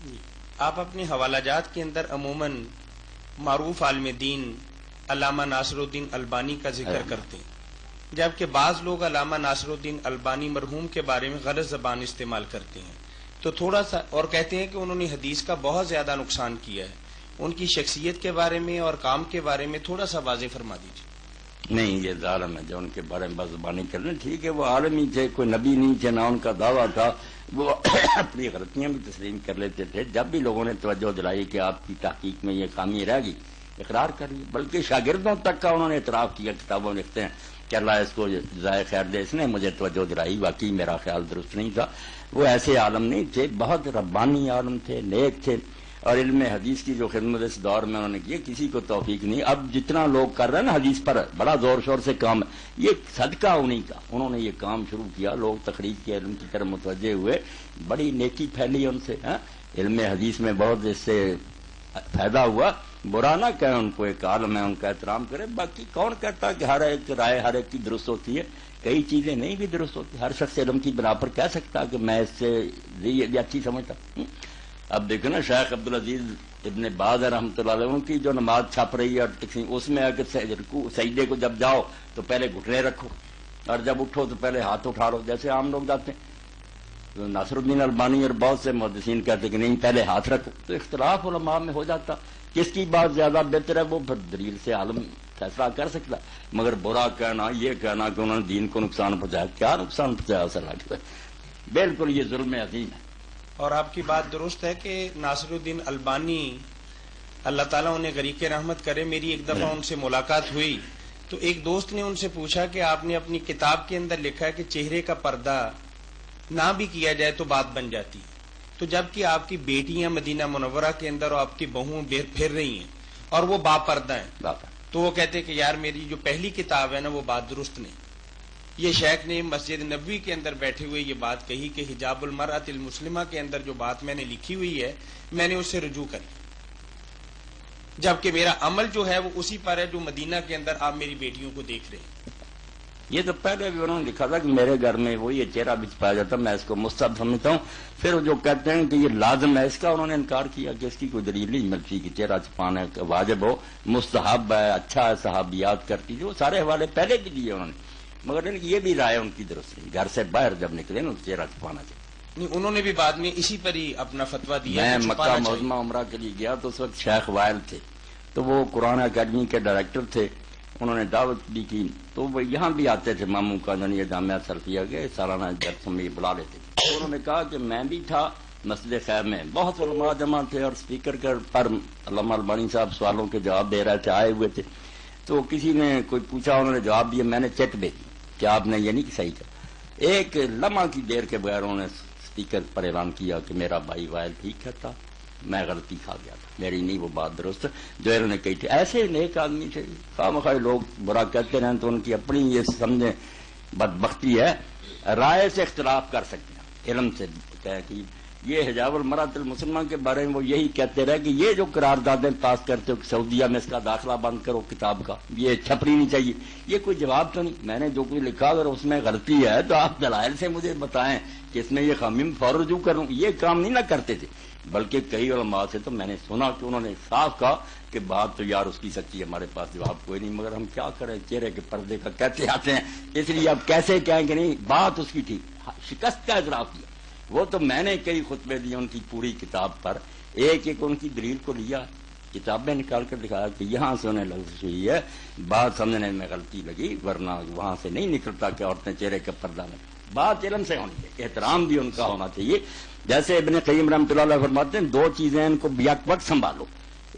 جی، آپ اپنے حوالہ جات کے اندر عموماً معروف عالم دین علامہ ناصر الدین البانی کا ذکر کرتے ہیں، جبکہ بعض لوگ علامہ ناصر الدین البانی مرحوم کے بارے میں غلط زبان استعمال کرتے ہیں، تو تھوڑا سا اور کہتے ہیں کہ انہوں نے حدیث کا بہت زیادہ نقصان کیا ہے، ان کی شخصیت کے بارے میں اور کام کے بارے میں تھوڑا سا واضح فرما دیجیے۔ نہیں، یہ ظالم ہے جو ان کے بارے میں بدزبانی کر رہے ہیں۔ ٹھیک ہے، وہ عالم ہی تھے، کوئی نبی نہیں تھے، نہ ان کا دعویٰ تھا، وہ اپنی غلطیاں بھی تسلیم کر لیتے تھے۔ جب بھی لوگوں نے توجہ دلائی کہ آپ کی تحقیق میں یہ خامی رہ گئی، اقرار کر لی، بلکہ شاگردوں تک کا انہوں نے اعتراف کیا، کتابوں میں لکھتے ہیں کہ اللہ اس کو جزائے خیر دے، اس نے مجھے توجہ دلائی، واقعی میرا خیال درست نہیں تھا۔ وہ ایسے عالم نہیں تھے، بہت ربانی عالم تھے، نیک تھے، اور علم حدیث کی جو خدمت اس دور میں انہوں نے کی، کسی کو توفیق نہیں۔ اب جتنا لوگ کر رہے ہیں نا حدیث پر بڑا زور شور سے کام ہے، یہ صدقہ انہیں کا، انہوں نے یہ کام شروع کیا، لوگ تخریج کے علم کی طرف متوجہ ہوئے، بڑی نیکی پھیلی ان سے، علم حدیث میں بہت اس سے فائدہ ہوا۔ برا نہ کہیں ان کو، ایک عالم ہے، ان کا احترام کرے۔ باقی کون کہتا کہ ہر ایک رائے ہر ایک کی درست ہوتی ہے؟ کئی چیزیں نہیں بھی درست ہوتی، ہر شخص علم کی بنا پر کہہ سکتا کہ میں اس سے یہ اچھی سمجھتا۔ اب دیکھو نا، شیخ عبدالعزیز ابن باز رحمۃ اللہ علیہ کی جو نماز چھپ رہی ہے اس میں کہ سجدے کو جب جاؤ تو پہلے گھٹنے رکھو، اور جب اٹھو تو پہلے ہاتھ اٹھا لو، جیسے عام لوگ جاتے ہیں۔ تو ناصر الدین البانی اور بہت سے محدثین کہتے کہ نہیں، پہلے ہاتھ رکھو۔ تو اختلاف علماء میں ہو جاتا، کس کی بات زیادہ بہتر ہے وہ پھر دلیل سے عالم فیصلہ کر سکتا ہے۔ مگر برا کہنا، یہ کہنا کہ انہوں نے دین کو نقصان پہنچایا، کیا نقصان پہنچایا؟ صلاح بالکل یہ ظلم عظیم ہے۔ اور آپ کی بات درست ہے کہ ناصر الدین البانی اللہ تعالیٰ انہیں غریق رحمت کرے، میری ایک دفعہ ان سے ملاقات ہوئی تو ایک دوست نے ان سے پوچھا کہ آپ نے اپنی کتاب کے اندر لکھا ہے کہ چہرے کا پردہ نہ بھی کیا جائے تو بات بن جاتی، تو جبکہ آپ کی بیٹیاں مدینہ منورہ کے اندر اور آپ کی بہویں پھر رہی ہیں اور وہ با پردہ ہیں، تو وہ کہتے کہ یار میری جو پہلی کتاب ہے نا وہ بات درست نہیں۔ یہ شیخ نے مسجد نبوی کے اندر بیٹھے ہوئے یہ بات کہی کہ حجاب المرأۃ المسلمہ کے اندر جو بات میں نے لکھی ہوئی ہے میں نے اس سے رجوع کری، جبکہ میرا عمل جو ہے وہ اسی پر ہے جو مدینہ کے اندر آپ میری بیٹیوں کو دیکھ رہے ہیں۔ یہ تو پہلے بھی انہوں نے لکھا تھا کہ میرے گھر میں وہ یہ چہرہ بھی چھپایا جاتا، میں اس کو مستحب سمجھتا ہوں۔ پھر جو کہتے ہیں کہ یہ لازم ہے، اس کا انہوں نے انکار کیا کہ اس کی کوئی دلیل نہیں ملتی کہ چہرہ چھپانا واجب ہو، مستحب ہے، اچھا ہے، صحابیات کرتی تھی، وہ سارے حوالے پہلے بھی دیے انہوں نے، مگر یہ بھی رائے ان کی درست نہیں، گھر سے باہر جب نکلے نا چہرہ چھپانا چاہیے۔ نہیں، انہوں نے بھی بعد میں اسی پر ہی اپنا فتویٰ دیا۔ میں مکہ معظمہ عمرہ کے لیے گیا تو اس وقت شیخ وائل تھے، تو وہ قرآن اکیڈمی کے ڈائریکٹر تھے، انہوں نے دعوت بھی کی، تو وہ یہاں بھی آتے تھے، ماموں کا دنیا جامعہ سلفیہ کے سالانہ جلسوں میں بلا لیتے تھے۔ تو انہوں نے کہا کہ میں بھی تھا مسجد خیر میں، بہت علماء جمع تھے، اور اسپیکر پر علامہ البانی صاحب سوالوں کے جواب دے رہے تھے، آئے ہوئے تھے، تو کسی نے کوئی پوچھا، انہوں نے جواب دیا، میں نے چیک بھیجی کہ آپ نے یہ نہیں صحیح کہا۔ ایک لمحہ کی دیر کے بغیر انہوں نے اسپیکر پر اعلان کیا کہ میرا بھائی وائل ٹھیک کہتا، میں غلطی کھا گیا تھا، میری نہیں وہ بات درست جو انہوں نے کہی تھی۔ ایسے نیک آدمی تھے، خواہ مخواہ لوگ برا کہتے رہیں تو ان کی اپنی یہ سمجھیں بدبختی ہے۔ رائے سے اختلاف کر سکتے ہیں، علم سے کہہ کہ یہ حجاب المرأۃ المسلمہ کے بارے میں وہ یہی کہتے رہے کہ یہ جو قراردادیں پاس کرتے ہو کہ سعودیہ میں اس کا داخلہ بند کرو کتاب کا، یہ چھپنی نہیں چاہیے، یہ کوئی جواب تو نہیں۔ میں نے جو کچھ لکھا اگر اس میں غلطی ہے تو آپ دلائل سے مجھے بتائیں کہ اس میں یہ خامی میں فوراً رجوع کروں۔ یہ کام نہیں نہ کرتے تھے، بلکہ کئی علماء سے تو میں نے سنا کہ انہوں نے صاف کہا کہ بات تو یار اس کی سچی ہے، ہمارے پاس جواب کوئی نہیں، مگر ہم کیا کریں، چہرے کے پردے کا کہتے آتے ہیں، اس لیے اب کیسے کہیں کہ نہیں بات اس کی ٹھیک، شکست کا اعتراف کیا۔ وہ تو میں نے کئی خطبے دیے ان کی پوری کتاب پر، ایک ایک ان کی دلیل کو لیا، کتابیں نکال کر دکھایا کہ یہاں سے انہیں لفظ ہوئی ہے، بات سمجھنے میں غلطی لگی، ورنہ وہاں سے نہیں نکلتا کہ عورتیں چہرے کا پردہ میں۔ بات علم سے ہونی چاہیے، احترام بھی ان کا ہونا چاہیے۔ جیسے ابن قیم رحمۃ اللہ علیہ فرماتے ہیں، دو چیزیں ان کو یک وقت سنبھالو،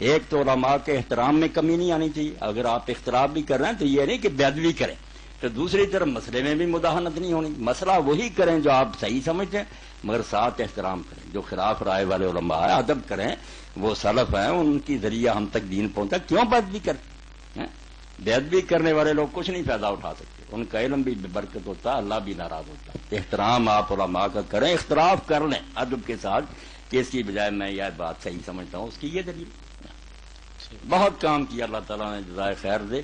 ایک تو علماء کے احترام میں کمی نہیں آنی چاہیے، اگر آپ اختلاف بھی کر رہے ہیں تو یہ نہیں کہ بے ادبی کریں، تو دوسری طرف مسئلے میں بھی مداہنت نہیں ہونی، مسئلہ وہی کریں جو آپ صحیح سمجھتے ہیں، مگر ساتھ احترام کریں، جو خلاف رائے والے علماء ہیں ادب کریں، وہ سلف ہیں، ان کی ذریعہ ہم تک دین پہنچا، کیوں بے ادبی کریں؟ بے ادبی کرنے والے لوگ کچھ نہیں فائدہ اٹھا سکتے، ان کا علم بھی بے برکت ہوتا ہے، اللہ بھی ناراض ہوتا ہے۔ احترام آپ علماء کا کریں، اختلاف کر لیں ادب کے ساتھ کہ اس کی بجائے میں یہ بات صحیح سمجھتا ہوں، اس کی یہ دلیل۔ بہت کام کیا، اللہ تعالیٰ نے جزائے خیر دے۔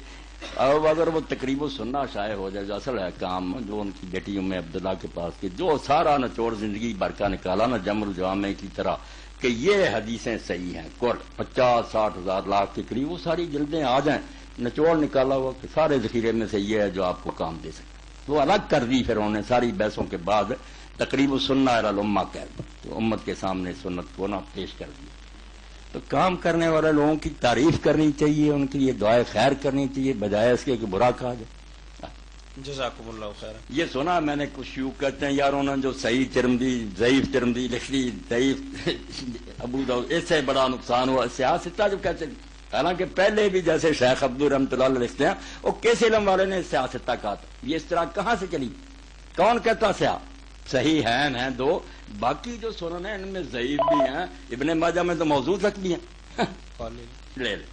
اب اگر وہ تقریب و سننا شائع ہو جائے، جو اصل ہے کام جو ان کی بیٹی ام عبداللہ کے پاس کی، جو سارا نچوڑ زندگی بھر کا نکالا نا جمر الجوامع کی طرح کہ یہ حدیثیں صحیح ہیں، کل 50-60 ہزار لاکھ کے قریب وہ ساری جلدیں آ جائیں، نچوڑ نکالا ہوا کہ سارے ذخیرے میں سے یہ ہے جو آپ کو کام دے سکے، وہ الگ کر دی پھر انہوں نے ساری بحثوں کے بعد تقریب السنہ علی الامہ کہہ تو امت کے سامنے سنت کو نہ پیش کر دیا۔ تو کام کرنے والے لوگوں کی تعریف کرنی چاہیے، ان کے لیے دعائے خیر کرنی چاہیے، بجائے اس کے کہ برا کہا جائے۔ جزاکم اللہ خیر۔ یہ سنا میں نے کچھ شیوخ کہتے ہیں یار انہوں نے جو صحیح ترمذی ضعیف ترمذی لکھ لی، ضعیف ابو داؤد، اس سے بڑا نقصان ہوا سیاستہ جو کہتے ہیں، حالانکہ پہلے بھی جیسے شیخ عبد الرحمۃ اللہ لکھتے ہیں وہ کس علم والے نے سیاستہ کہا تھا، یہ اس طرح کہاں سے چلی؟ کون کہتا سیاح؟ صحیح ہیں دو، باقی جو سنن ہیں ان میں ضعیف بھی ہیں، ابن ماجہ میں تو موضوع تک بھی ہیں۔ لے لے